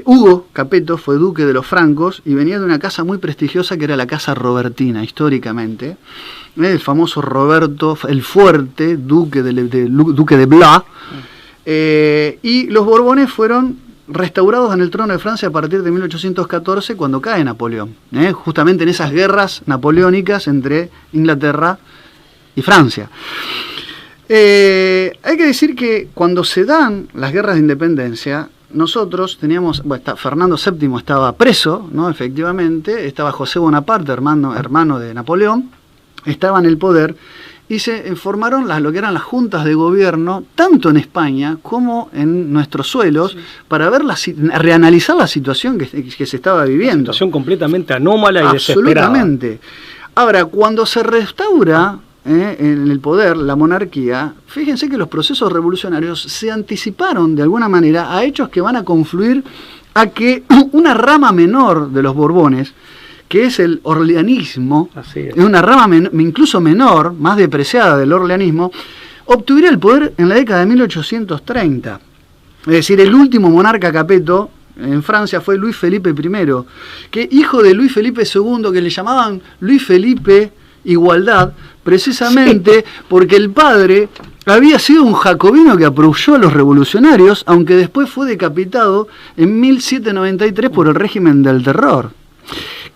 Hugo Capeto fue duque de los francos y venía de una casa muy prestigiosa que era la casa robertina, históricamente. El famoso Roberto el Fuerte, duque de Blois. Y los Borbones fueron restaurados en el trono de Francia a partir de 1814, cuando cae Napoleón, justamente en esas guerras napoleónicas entre Inglaterra y Francia. Hay que decir que cuando se dan las guerras de independencia, nosotros teníamos, Fernando VII estaba preso, ¿no? Efectivamente, estaba José Bonaparte, hermano de Napoleón, estaba en el poder, y se formaron lo que eran las juntas de gobierno, tanto en España como en nuestros suelos, sí, para reanalizar la situación que se estaba viviendo. Una situación completamente anómala y desesperada. Absolutamente. Ahora, cuando se restaura en el poder la monarquía, fíjense que los procesos revolucionarios se anticiparon de alguna manera a hechos que van a confluir a que una rama menor de los Borbones, que es el orleanismo, es una rama incluso menor, más depreciada del orleanismo, obtuviera el poder en la década de 1830. Es decir, el último monarca Capeto en Francia fue Luis Felipe I, que hijo de Luis Felipe II, que le llamaban Luis Felipe Igualdad, precisamente porque el padre había sido un jacobino que apoyó a los revolucionarios, aunque después fue decapitado en 1793 por el régimen del terror.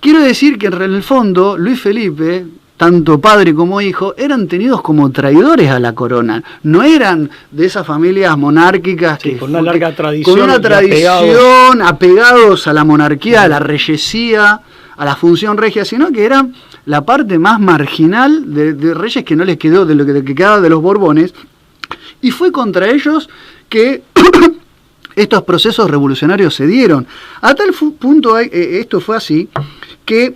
Quiero decir que en el fondo Luis Felipe, tanto padre como hijo, eran tenidos como traidores a la corona. No eran de esas familias monárquicas con una larga tradición, con una tradición, apegados a la monarquía, a la reyesía, a la función regia, sino que eran la parte más marginal de reyes que no les quedó de lo que quedaba de los Borbones, y fue contra ellos que estos procesos revolucionarios se dieron. A tal punto esto fue así que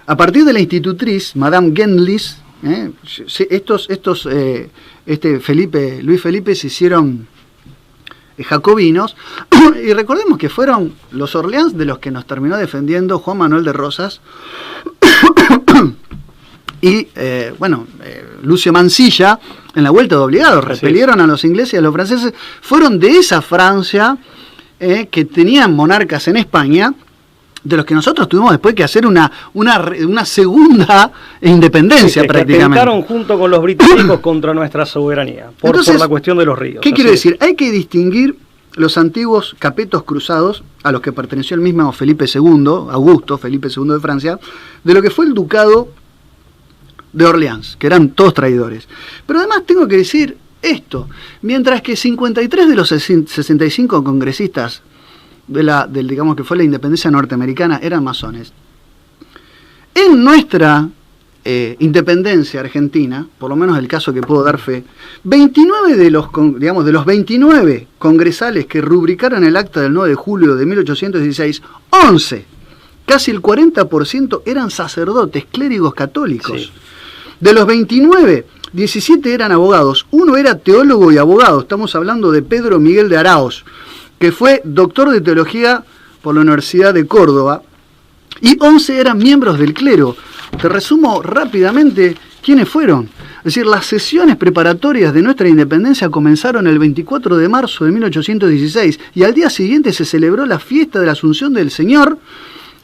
a partir de la institutriz, Madame Genlis, Luis Felipe se hicieron jacobinos, y recordemos que fueron los Orleans de los que nos terminó defendiendo Juan Manuel de Rosas y Lucio Mansilla en la vuelta de obligados, repelieron a los ingleses y a los franceses, fueron de esa Francia que tenían monarcas en España, de los que nosotros tuvimos después que hacer una segunda independencia, prácticamente. Que atentaron junto con los británicos contra nuestra soberanía, por la cuestión de los ríos. ¿Qué quiero decir? Hay que distinguir los antiguos capetos cruzados, a los que perteneció el mismo Felipe II, Augusto, Felipe II de Francia, de lo que fue el ducado de Orleans, que eran todos traidores. Pero además tengo que decir esto, mientras que 53 de los 65 congresistas digamos que fue la independencia norteamericana eran masones, en nuestra independencia argentina, por lo menos el caso que puedo dar fe, 29 de los 29 congresales que rubricaron el acta del 9 de julio de 1816, 11, casi el 40% eran sacerdotes, clérigos católicos. Sí. De los 29, 17 eran abogados, uno era teólogo y abogado, estamos hablando de Pedro Miguel de Araoz, que fue doctor de teología por la Universidad de Córdoba, y 11 eran miembros del clero. Te resumo rápidamente quiénes fueron. Es decir, las sesiones preparatorias de nuestra independencia comenzaron el 24 de marzo de 1816, y al día siguiente se celebró la fiesta de la Asunción del Señor,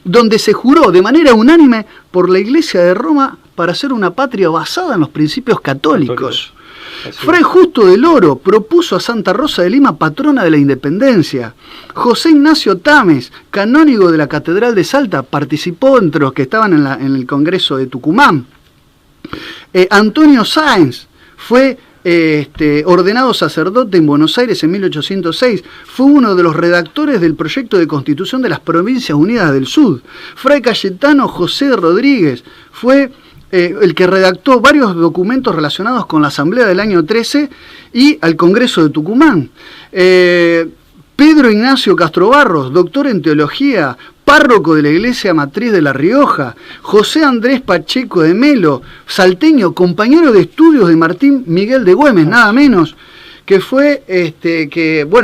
donde se juró de manera unánime por la Iglesia de Roma para ser una patria basada en los principios católicos. Fray Justo del Oro propuso a Santa Rosa de Lima patrona de la independencia. José Ignacio Tames, canónigo de la Catedral de Salta, participó entre los que estaban en el Congreso de Tucumán. Antonio Sáenz fue ordenado sacerdote en Buenos Aires en 1806, fue uno de los redactores del proyecto de constitución de las Provincias Unidas del Sur. Fray Cayetano José Rodríguez fue el que redactó varios documentos relacionados con la Asamblea del año 13 y al Congreso de Tucumán. Pedro Ignacio Castrobarros, doctor en teología, párroco de la Iglesia Matriz de La Rioja. José Andrés Pacheco de Melo, salteño, compañero de estudios de Martín Miguel de Güemes, nada menos, que fue,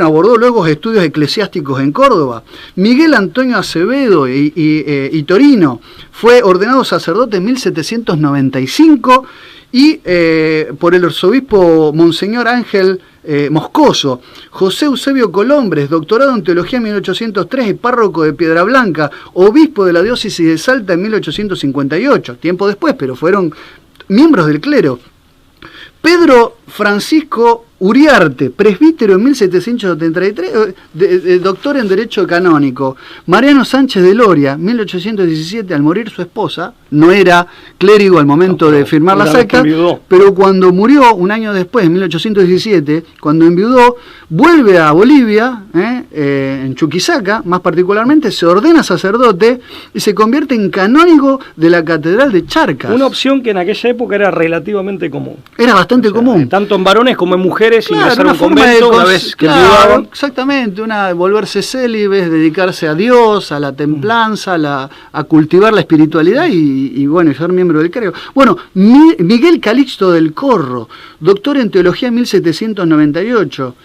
abordó luego estudios eclesiásticos en Córdoba. Miguel Antonio Acevedo y Torino, fue ordenado sacerdote en 1795 y por el arzobispo Monseñor Ángel Moscoso. José Eusebio Colombres, doctorado en teología en 1803 y párroco de Piedra Blanca, obispo de la diócesis de Salta en 1858, tiempo después, pero fueron miembros del clero. Pedro Francisco Uriarte, presbítero en 1773, doctor en Derecho Canónico. Mariano Sánchez de Loria, 1817, al morir su esposa, no era clérigo al momento de firmar las actas, pero cuando murió, un año después, en 1817, cuando enviudó, vuelve a Bolivia, en Chuquisaca, más particularmente, se ordena sacerdote y se convierte en canónigo de la Catedral de Charcas. Una opción que en aquella época era relativamente común. Era bastante común. Tanto en varones como en mujeres, ingresar a un convento una vez que enviudaban. Exactamente, volverse célibes, dedicarse a Dios, a la templanza, a cultivar la espiritualidad y ser miembro del clero. Bueno, Miguel Calixto del Corro, doctor en teología en 1798,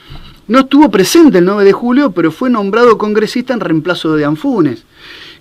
no estuvo presente el 9 de julio, pero fue nombrado congresista en reemplazo de Anfunes.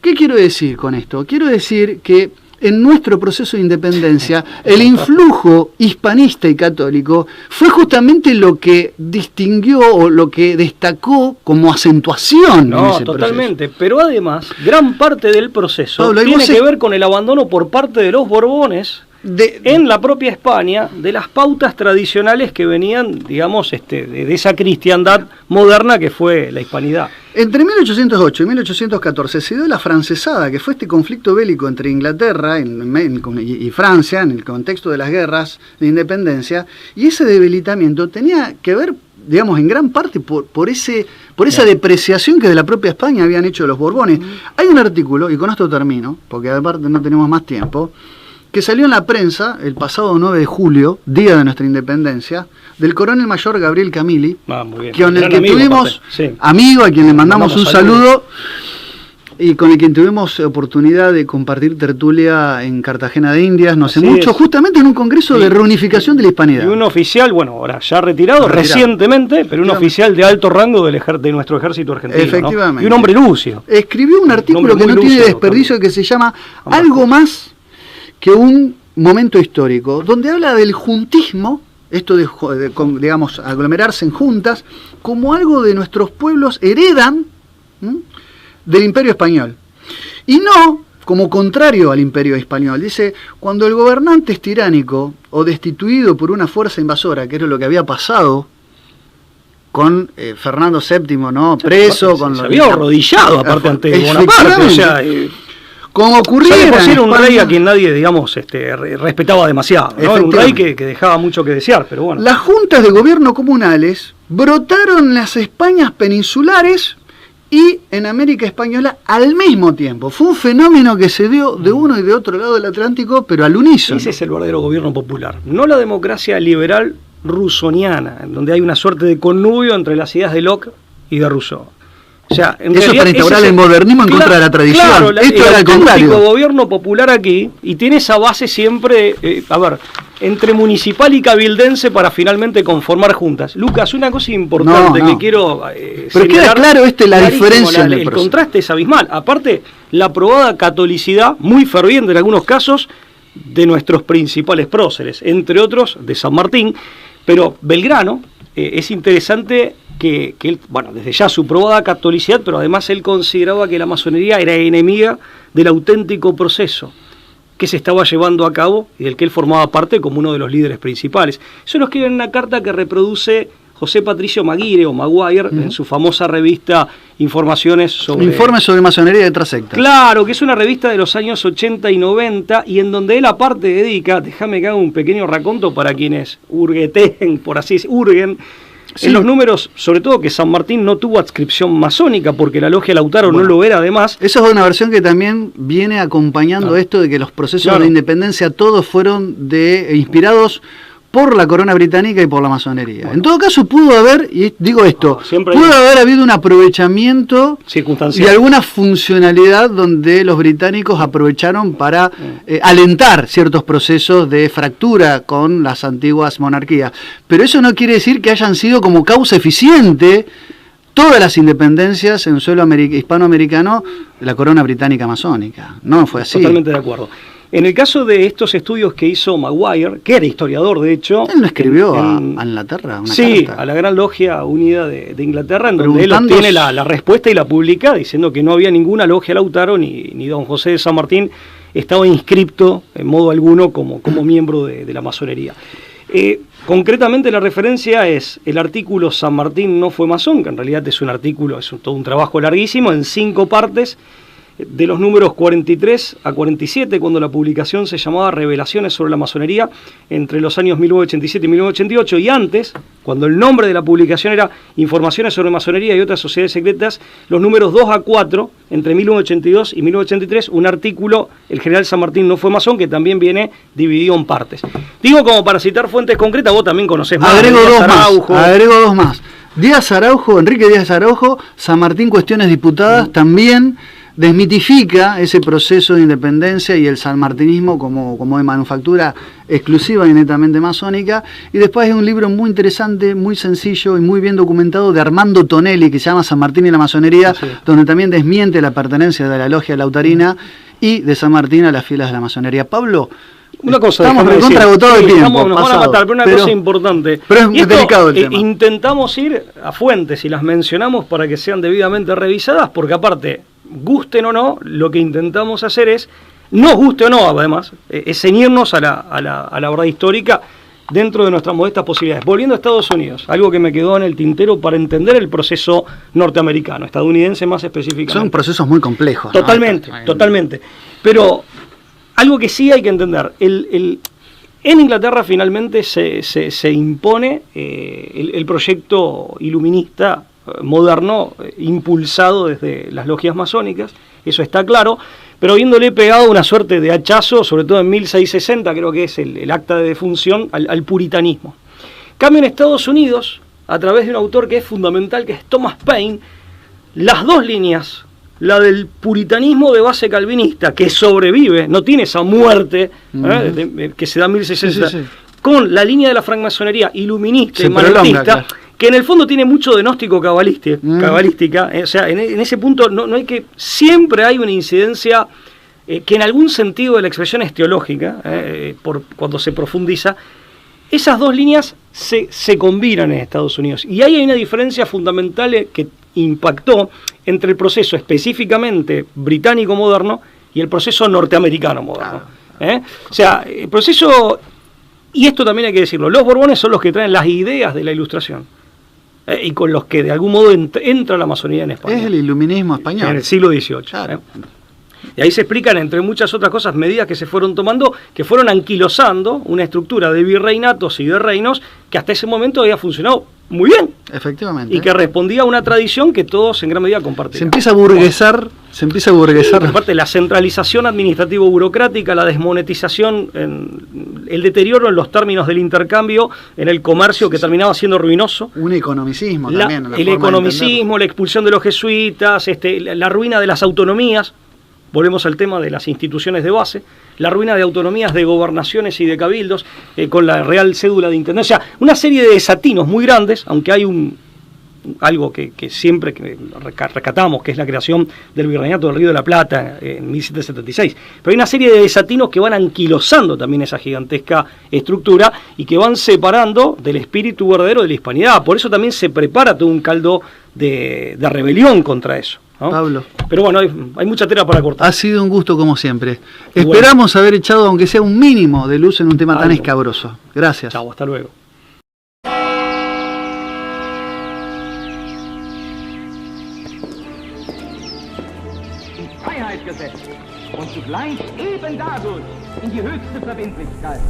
¿Qué quiero decir con esto? Quiero decir que en nuestro proceso de independencia, el influjo hispanista y católico fue justamente lo que distinguió o lo que destacó como acentuación. No, en ese totalmente. Proceso. Pero además, gran parte del proceso Pablo, tiene que ver con el abandono por parte de los Borbones en la propia España de las pautas tradicionales que venían, digamos, de esa cristiandad moderna que fue la hispanidad. Entre 1808 y 1814 se dio la francesada, que fue este conflicto bélico entre Inglaterra y Francia en el contexto de las guerras de independencia, y ese debilitamiento tenía que ver, digamos, en gran parte por esa depreciación que de la propia España habían hecho los Borbones. Hay un artículo, y con esto termino, porque aparte no tenemos más tiempo, que salió en la prensa el pasado 9 de julio, día de nuestra independencia, del coronel mayor Gabriel Camilli, con el que tuvimos amigo, a quien le mandamos un saludo, y con el que tuvimos oportunidad de compartir tertulia en Cartagena de Indias, no sé mucho, justamente en un congreso de reunificación de la hispanidad. Y un oficial, bueno, ahora ya retirado recientemente, pero un oficial de alto rango de nuestro ejército argentino. Efectivamente. ¿No? Y un hombre lúcido. Escribió un artículo que no tiene desperdicio, que se llama Algo más que un momento histórico, donde habla del juntismo, esto de digamos, aglomerarse en juntas, como algo de nuestros pueblos heredan del Imperio Español. Y no como contrario al Imperio Español. Dice, cuando el gobernante es tiránico o destituido por una fuerza invasora, que era lo que había pasado con Fernando VII, ¿no? Preso, se había arrodillado aparte ante Bonaparte. O sea, como ocurría era un rey a quien nadie, digamos, respetaba demasiado, ¿no? Un rey que dejaba mucho que desear, pero bueno. Las juntas de gobierno comunales brotaron en las Españas peninsulares y en América Española al mismo tiempo. Fue un fenómeno que se dio de uno y de otro lado del Atlántico, pero al unísono. Ese es el verdadero gobierno popular, no la democracia liberal rusoniana, en donde hay una suerte de connubio entre las ideas de Locke y de Rousseau. O sea, eso es para instaurar el modernismo en contra de la tradición. Claro, esto era el contrario. Gobierno popular aquí, y tiene esa base siempre, entre municipal y cabildense para finalmente conformar juntas. Lucas, una cosa importante que quiero pero queda claro la diferencia en el contraste es abismal. Aparte, la probada catolicidad, muy ferviente en algunos casos, de nuestros principales próceres, entre otros de San Martín, pero Belgrano es interesante que él, bueno, desde ya su probada catolicidad, pero además él consideraba que la masonería era enemiga del auténtico proceso que se estaba llevando a cabo y del que él formaba parte como uno de los líderes principales. Eso lo escribe en una carta que reproduce José Patricio Maguire o Maguire en su famosa revista Informes sobre masonería de otra secta. Claro, que es una revista de los años 80 y 90 y en donde él aparte dedica, déjame que haga un pequeño raconto para quienes hurgueteen, por así decir, hurguen, en los números, sobre todo que San Martín no tuvo adscripción masónica porque la logia Lautaro no lo era además. Esa es una versión que también viene acompañando esto de que los procesos de independencia todos fueron inspirados por la corona británica y por la masonería. Bueno. En todo caso pudo haber, y digo esto, pudo haber habido un aprovechamiento circunstancial y alguna funcionalidad donde los británicos aprovecharon para alentar ciertos procesos de fractura con las antiguas monarquías. Pero eso no quiere decir que hayan sido como causa eficiente todas las independencias en suelo hispanoamericano de la corona británica masónica. No fue así. Totalmente de acuerdo. En el caso de estos estudios que hizo Maguire, que era historiador de hecho... Él no escribió a Inglaterra una carta. A la Gran Logia Unida de Inglaterra, en donde él obtiene la respuesta y la publica, diciendo que no había ninguna logia Lautaro, ni don José de San Martín estaba inscripto en modo alguno como miembro de la masonería. Concretamente la referencia es el artículo San Martín no fue masón, que en realidad es un artículo, todo un trabajo larguísimo, en 5 partes, de los números 43 a 47, cuando la publicación se llamaba Revelaciones sobre la masonería, entre los años 1987 y 1988, y antes, cuando el nombre de la publicación era Informaciones sobre masonería y otras sociedades secretas, los números 2 a 4, entre 1982 y 1983, un artículo, El general San Martín no fue masón, que también viene dividido en partes. Digo como para citar fuentes concretas, vos también conocés más. Agrego dos más. Díaz Araujo, Enrique Díaz Araujo, San Martín, Cuestiones Diputadas, también desmitifica ese proceso de independencia y el sanmartinismo como de manufactura exclusiva y netamente masónica. Y después hay un libro muy interesante, muy sencillo y muy bien documentado de Armando Tonelli, que se llama San Martín y la masonería, donde también desmiente la pertenencia de la logia lautarina y de San Martín a las filas de la masonería. Pablo, una cosa, estamos contraagotados el tiempo. Nos van a matar, pero una cosa importante. Pero es delicado el tema. Intentamos ir a fuentes y las mencionamos para que sean debidamente revisadas, porque aparte, gusten o no, lo que intentamos hacer es, nos guste o no, además, es ceñirnos a la verdad histórica dentro de nuestras modestas posibilidades. Volviendo a Estados Unidos, algo que me quedó en el tintero para entender el proceso norteamericano, estadounidense más específicamente. Son procesos muy complejos. Totalmente, ¿no? Totalmente. Pero algo que sí hay que entender, en Inglaterra finalmente se impone el proyecto iluminista moderno, impulsado desde las logias masónicas, eso está claro, pero habiéndole pegado una suerte de hachazo, sobre todo en 1660, creo que es el acta de defunción, al puritanismo. Cambio en Estados Unidos, a través de un autor que es fundamental, que es Thomas Paine, las dos líneas, la del puritanismo de base calvinista, que sobrevive, no tiene esa muerte que se da en 1660, con la línea de la francmasonería iluminista y manetista, que en el fondo tiene mucho de gnóstico cabalística, o sea, en ese punto no hay que, siempre hay una incidencia que en algún sentido de la expresión es teológica, cuando se profundiza. Esas dos líneas se combinan en Estados Unidos, y ahí hay una diferencia fundamental que impactó entre el proceso específicamente británico moderno y el proceso norteamericano moderno. O sea, el proceso, y esto también hay que decirlo, los Borbones son los que traen las ideas de la Ilustración, y con los que de algún modo entra la masonería en España. Es el iluminismo español. En el siglo XVIII. Claro. Y ahí se explican, entre muchas otras cosas, medidas que se fueron tomando, que fueron anquilosando una estructura de virreinatos y de reinos que hasta ese momento había funcionado muy bien. Efectivamente. Y que respondía a una tradición que todos en gran medida compartían. Se empieza a burguesar. Aparte, la centralización administrativo-burocrática, la desmonetización, el deterioro en los términos del intercambio, en el comercio que terminaba siendo ruinoso. Un economicismo también. El economicismo, la expulsión de los jesuitas, la ruina de las autonomías. Volvemos al tema de las instituciones de base, la ruina de autonomías de gobernaciones y de cabildos, con la Real Cédula de Intendencia. O sea, una serie de desatinos muy grandes, aunque hay algo que siempre rescatamos, que es la creación del Virreinato del Río de la Plata en 1776. Pero hay una serie de desatinos que van anquilosando también esa gigantesca estructura y que van separando del espíritu verdadero de la hispanidad. Por eso también se prepara todo un caldo de rebelión contra eso, ¿no? Pablo. Pero bueno, hay mucha tela para cortar. Ha sido un gusto como siempre. Esperamos haber echado, aunque sea un mínimo de luz en un tema tan escabroso. Gracias. Chao, hasta luego. Freiheit gesetzt und zugleich eben dadurch in die höchste Verbindlichkeit.